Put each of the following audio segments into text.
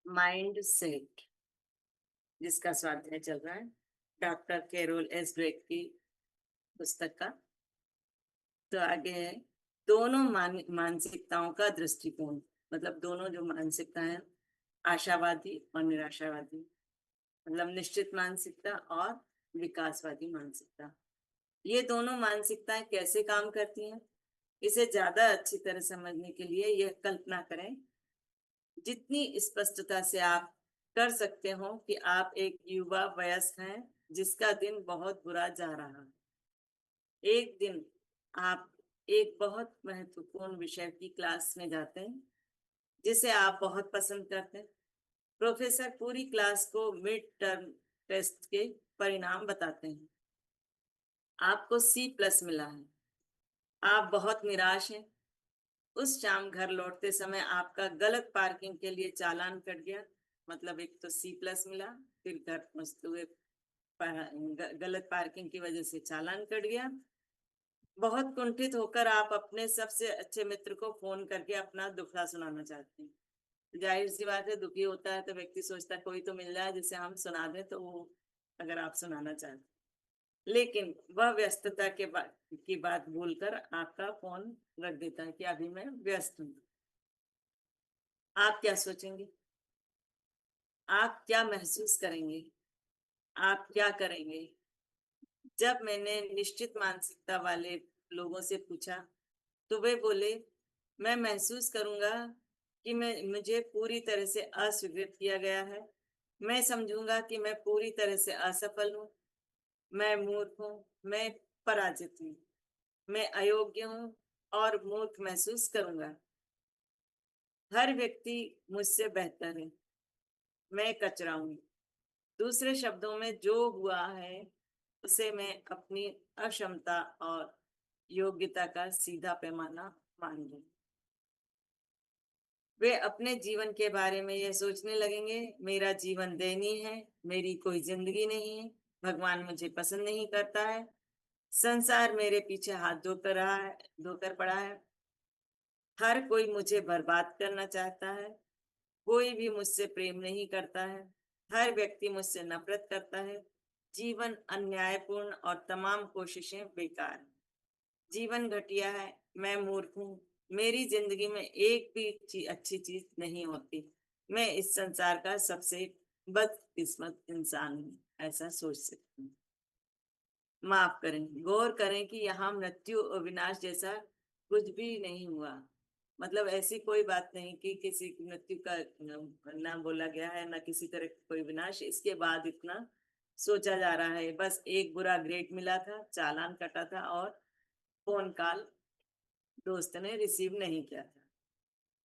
Mind set, जिसका स्वाध्याय चल रहा है डॉक्टर कैरोल एस ड्वेक की पुस्तक का। तो आगे है दोनों मानसिकताओं का दृष्टिकोण। मतलब दोनों जो मानसिकता है, आशावादी और निराशावादी, मतलब निश्चित मानसिकता और विकासवादी मानसिकता। ये दोनों मानसिकताएं कैसे काम करती हैं, इसे ज्यादा अच्छी तरह समझने के लिए यह कल्पना करें, जितनी स्पष्टता से आप कर सकते हो, कि आप एक युवा वयस्क हैं जिसका दिन बहुत बुरा जा रहा है। एक दिन आप एक बहुत महत्वपूर्ण विषय की क्लास में जाते हैं जिसे आप बहुत पसंद करते हैं। प्रोफेसर पूरी क्लास को मिड टर्म टेस्ट के परिणाम बताते हैं। आपको C+ मिला है। आप बहुत निराश हैं। उस शाम घर लौटते समय आपका गलत पार्किंग के लिए चालान कट गया। मतलब एक तो C+ मिला, फिर घर पहुंचते हुए गलत पार्किंग की वजह से चालान कट गया। बहुत कुंठित होकर आप अपने सबसे अच्छे मित्र को फोन करके अपना दुखड़ा सुनाना चाहते हैं। जाहिर सी बात है, दुखी होता है तो व्यक्ति सोचता है कोई तो मिल जाए जिसे हम सुना दें, तो वो अगर आप सुनाना चाहते, लेकिन वह व्यस्तता की बात भूलकर आपका फोन रख देता है कि अभी मैं व्यस्त हूँ। आप क्या सोचेंगे? आप क्या महसूस करेंगे? आप क्या करेंगे? जब मैंने निश्चित मानसिकता वाले लोगों से पूछा तो वे बोले, मैं महसूस करूंगा कि मुझे पूरी तरह से अस्वीकृत किया गया है। मैं समझूंगा कि मैं पूरी तरह से असफल हूँ। मैं मूर्ख हूँ। मैं पराजित हूँ। मैं अयोग्य हूँ और मूर्ख महसूस करूंगा। हर व्यक्ति मुझसे बेहतर है। मैं कचरा हूँ। दूसरे शब्दों में, जो हुआ है उसे मैं अपनी अक्षमता और योग्यता का सीधा पैमाना मान लूं। वे अपने जीवन के बारे में यह सोचने लगेंगे, मेरा जीवन दयनीय है, मेरी कोई जिंदगी नहीं है, भगवान मुझे पसंद नहीं करता है, संसार मेरे पीछे हाथ धोकर पड़ा है, हर कोई मुझे बर्बाद करना चाहता है, कोई भी मुझसे प्रेम नहीं करता है, हर व्यक्ति मुझसे नफरत करता है, जीवन अन्यायपूर्ण और तमाम कोशिशें बेकार हैं। जीवन घटिया है। मैं मूर्ख हूँ। मेरी जिंदगी में एक भी अच्छी चीज नहीं होती। मैं इस संसार का सबसे बदकिस्मत इंसान हूँ, ऐसा सोच सकती हूँ। माफ करें, गौर करें कि यहाँ मृत्यु और विनाश जैसा कुछ भी नहीं हुआ। मतलब ऐसी कोई बात नहीं कि किसी की मृत्यु का नाम बोला गया है, ना किसी तरह का कोई विनाश। इसके बाद इतना सोचा जा रहा है, बस एक बुरा ग्रेड मिला था, चालान कटा था और फोन कॉल दोस्त ने रिसीव नहीं किया था।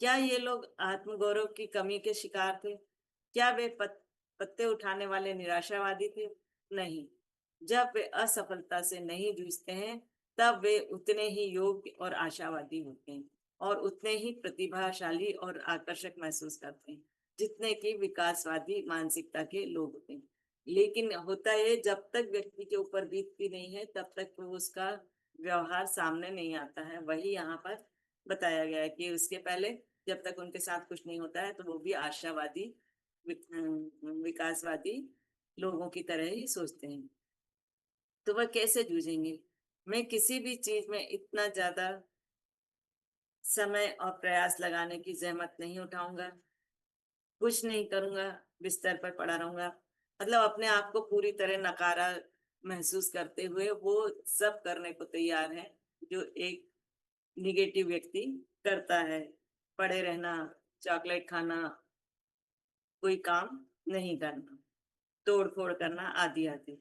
क्या ये लोग आत्मगौरव की कमी के शिकार थे? क्या वे पत्ते उठाने वाले निराशावादी थे? नहीं। जब वे असफलता से नहीं जूझते हैं, तब वे उतने ही योग्य और आशावादी होते हैं, और उतने ही प्रतिभाशाली और आकर्षक महसूस करते हैं, जितने कि विकासवादी मानसिकता के लोग होते हैं। लेकिन होता है, जब तक व्यक्ति के ऊपर बीतती नहीं है तब तक वो उसका व्यवहार सामने नहीं आता है। वही यहाँ पर बताया गया है कि उसके पहले जब तक उनके साथ कुछ नहीं होता है तो वो भी आशावादी विकासवादी लोगों की तरह ही सोचते हैं। तो वह कैसे जूझेंगे? मैं किसी भी चीज में इतना ज्यादा समय और प्रयास लगाने की जहमत नहीं उठाऊंगा। कुछ नहीं करूंगा, बिस्तर पर पड़ा रहूंगा। मतलब अपने आप को पूरी तरह नकारा महसूस करते हुए वो सब करने को तैयार है जो एक निगेटिव व्यक्ति करता है। पड़े रहना, चॉकलेट खाना, कोई काम नहीं करना, तोड़ फोड़ करना, आदि आदि।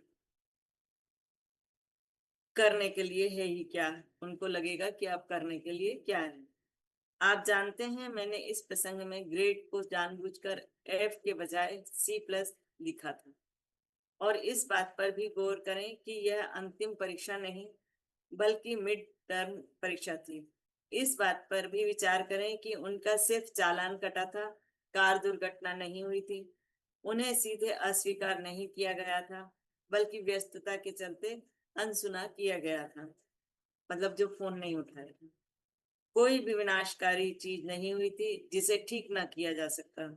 करने के लिए है ही क्या? उनको लगेगा कि आप करने के लिए क्या है। आप जानते हैं, मैंने इस प्रसंग में ग्रेड को जानबूझकर F के बजाय C+ लिखा था। और इस बात पर भी गौर करें कि यह अंतिम परीक्षा नहीं बल्कि मिड टर्म परीक्षा थी। इस बात पर भी विचार करें कि उनका सिर्फ चालान कटा था, कार दुर्घटना नहीं हुई थी। उन्हें सीधे अस्वीकार नहीं किया गया था, बल्कि व्यस्तता के चलते अनसुना किया गया था। मतलब जो फोन नहीं उठाया था। कोई भी विनाशकारी चीज नहीं हुई थी जिसे ठीक ना किया जा सकता।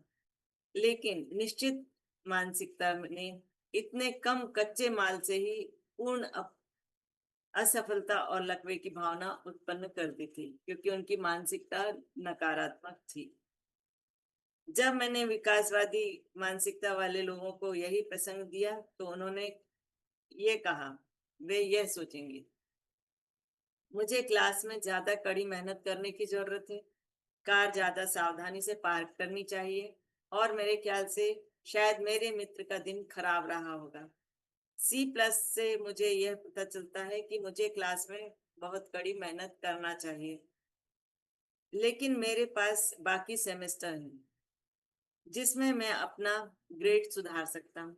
लेकिन निश्चित मानसिकता ने इतने कम कच्चे माल से ही पूर्ण असफलता और लकवे की भावना उत्पन्न कर दी थी, क्योंकि उनकी मानसिकता नकारात्मक थी। जब मैंने विकासवादी मानसिकता वाले लोगों को यही प्रसंग दिया तो उन्होंने ये कहा, वे यह सोचेंगे, मुझे क्लास में ज्यादा कड़ी मेहनत करने की जरूरत है, कार ज्यादा सावधानी से पार्क करनी चाहिए, और मेरे ख्याल से शायद मेरे मित्र का दिन खराब रहा होगा। C+ से मुझे यह पता चलता है कि मुझे क्लास में बहुत कड़ी मेहनत करना चाहिए, लेकिन मेरे पास बाकी सेमेस्टर है जिसमें मैं अपना ग्रेड सुधार सकता हूँ।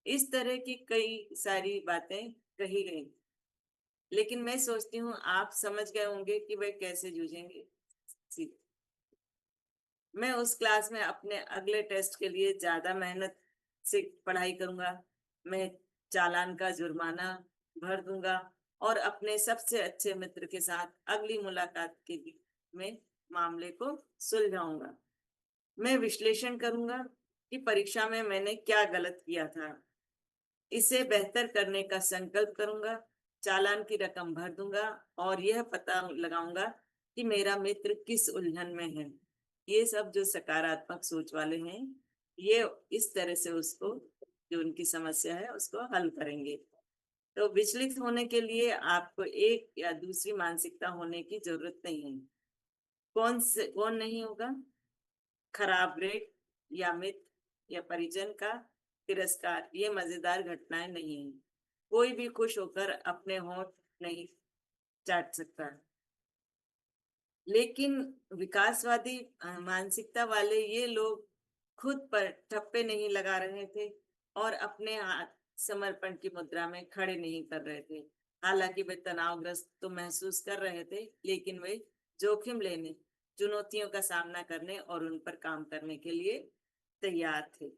इस तरह की कई सारी बातें कही गई, लेकिन मैं सोचती हूँ आप समझ गए होंगे कि वे कैसे जूझेंगे। मैं उस क्लास में अपने अगले टेस्ट के लिए ज्यादा मेहनत से पढ़ाई करूंगा। मैं चालान का जुर्माना भर दूंगा और अपने सबसे अच्छे मित्र के साथ अगली मुलाकात के में मामले को सुलझाऊंगा। मैं विश्लेषण करूंगा कि परीक्षा में मैंने क्या गलत किया था, इसे बेहतर करने का संकल्प करूंगा, चालान की रकम भर दूंगा और यह पता लगाऊंगा कि मेरा मित्र किस उलझन में है। ये सब जो सकारात्मक सोच वाले हैं, ये इस तरह से उसको, जो उनकी समस्या है, उसको हल करेंगे। तो विचलित होने के लिए आपको एक या दूसरी मानसिकता होने की जरूरत नहीं है। कौन नहीं होगा? खराब ग्रेड या मित्र या परिजन का तिरस्कार, ये मजेदार घटनाएं नहीं है। कोई भी खुश होकर अपने होंठ नहीं चाट सकता, लेकिन विकासवादी मानसिकता वाले ये लोग खुद पर ठप्पे नहीं लगा रहे थे और अपने हाथ समर्पण की मुद्रा में खड़े नहीं कर रहे थे। हालांकि वे तनावग्रस्त तो महसूस कर रहे थे, लेकिन वे जोखिम लेने, चुनौतियों का सामना करने और उन पर काम करने के लिए तैयार थे।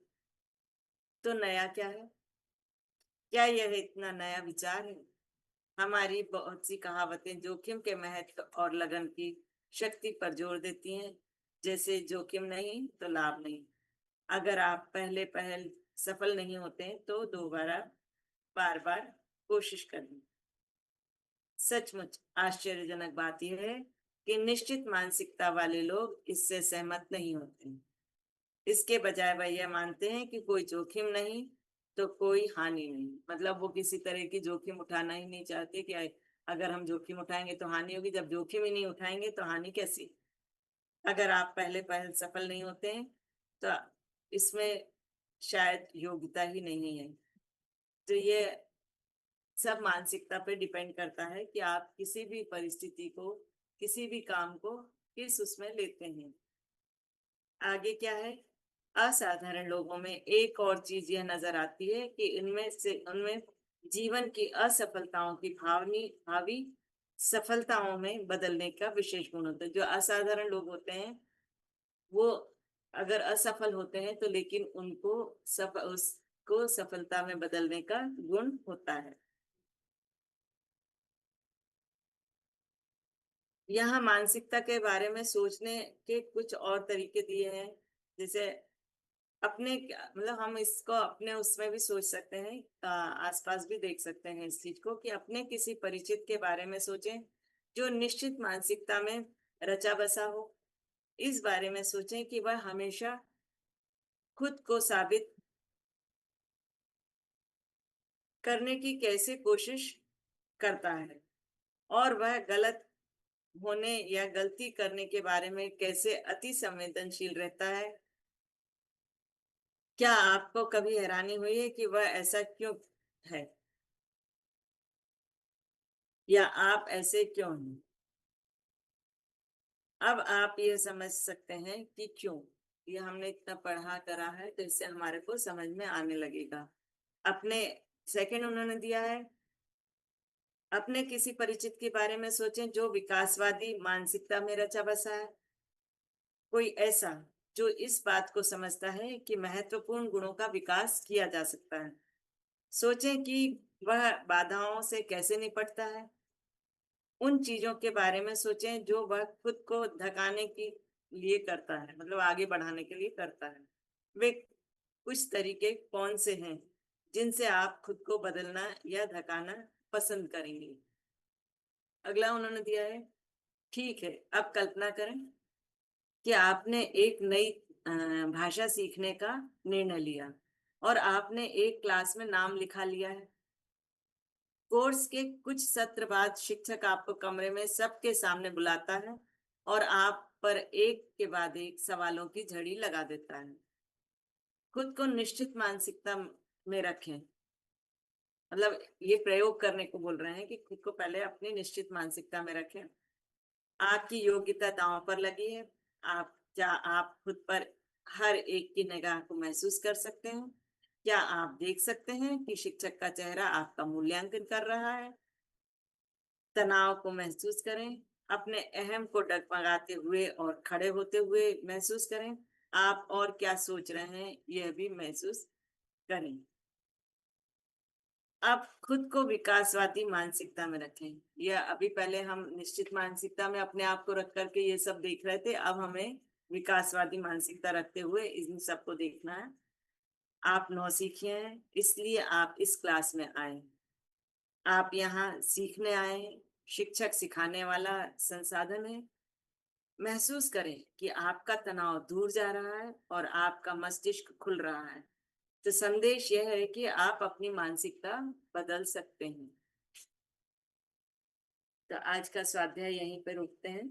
तो नया क्या है? क्या यह इतना नया विचार है? हमारी बहुत सी कहावतें जोखिम के महत्व और लगन की शक्ति पर जोर देती हैं, जैसे जोखिम नहीं तो लाभ नहीं। अगर आप पहले पहल सफल नहीं होते तो दोबारा बार बार कोशिश करें। सचमुच आश्चर्यजनक बात यह है कि निश्चित मानसिकता वाले लोग इससे सहमत नहीं होते। इसके बजाय वह यह मानते हैं कि कोई जोखिम नहीं तो कोई हानि नहीं। मतलब वो किसी तरह की जोखिम उठाना ही नहीं चाहते कि अगर हम जोखिम उठाएंगे तो हानि होगी, जब जोखिम ही नहीं उठाएंगे तो हानि कैसी। अगर आप पहले पहल सफल नहीं होते हैं तो इसमें शायद योग्यता ही नहीं है। तो ये सब मानसिकता पे डिपेंड करता है कि आप किसी भी परिस्थिति को, किसी भी काम को किस उसमें लेते हैं। आगे क्या है? असाधारण लोगों में एक और चीज यह नजर आती है कि उनमें जीवन की असफलताओं की भावी सफलताओं में बदलने का विशेष गुण होता है। जो असाधारण लोग होते हैं वो अगर असफल होते हैं तो लेकिन उनको उसको सफलता में बदलने का गुण होता है। यहाँ मानसिकता के बारे में सोचने के कुछ और तरीके दिए हैं। जैसे अपने मतलब हम इसको अपने उसमें भी सोच सकते हैं, आसपास भी देख सकते हैं इस चीज को, कि अपने किसी परिचित के बारे में सोचें जो निश्चित मानसिकता में रचा बसा हो। इस बारे में सोचें कि वह हमेशा खुद को साबित करने की कैसे कोशिश करता है और वह गलत होने या गलती करने के बारे में कैसे अति संवेदनशील रहता है। क्या आपको कभी हैरानी हुई है कि वह ऐसा क्यों है, या आप ऐसे क्यों हैं? अब आप ये समझ सकते हैं कि क्यों। ये हमने इतना पढ़ा करा है तो इससे हमारे को समझ में आने लगेगा। अपने सेकंड उन्होंने दिया है, अपने किसी परिचित के बारे में सोचें जो विकासवादी मानसिकता में रचा बसा है। कोई ऐसा जो इस बात को समझता है कि महत्वपूर्ण गुणों का विकास किया जा सकता है। सोचें कि वह बाधाओं से कैसे निपटता है। उन चीजों के बारे में सोचें जो वह खुद को धकाने के लिए करता है, मतलब आगे बढ़ाने के लिए करता है। वे कुछ तरीके कौन से हैं जिनसे आप खुद को बदलना या धकाना पसंद करेंगे? अगला उन्होंने दिया है, ठीक है, अब कल्पना करें कि आपने एक नई भाषा सीखने का निर्णय लिया और आपने एक क्लास में नाम लिखा लिया है। कोर्स के कुछ सत्र बाद शिक्षक आपको कमरे में सबके सामने बुलाता है और आप पर एक के बाद एक सवालों की झड़ी लगा देता है। खुद को निश्चित मानसिकता में रखें। मतलब ये प्रयोग करने को बोल रहे हैं कि खुद को पहले अपनी निश्चित मानसिकता में रखें। आपकी योग्यता दांव पर लगी है। क्या आप खुद पर हर एक की निगाह को महसूस कर सकते हैं? क्या आप देख सकते हैं कि शिक्षक का चेहरा आपका मूल्यांकन कर रहा है? तनाव को महसूस करें। अपने अहम को डगमगाते हुए और खड़े होते हुए महसूस करें। आप और क्या सोच रहे हैं, यह भी महसूस करें। आप खुद को विकासवादी मानसिकता में रखें। यह अभी पहले हम निश्चित मानसिकता में अपने आप को रख करके ये सब देख रहे थे, अब हमें विकासवादी मानसिकता रखते हुए इन सबको देखना है। आप नौसिखिए हैं, इसलिए आप इस क्लास में आए। आप यहाँ सीखने आए हैं। शिक्षक सिखाने वाला संसाधन है। महसूस करें कि आपका तनाव दूर जा रहा है और आपका मस्तिष्क खुल रहा है। तो संदेश यह है कि आप अपनी मानसिकता बदल सकते हैं। तो आज का स्वाध्याय यहीं पे रोकते हैं।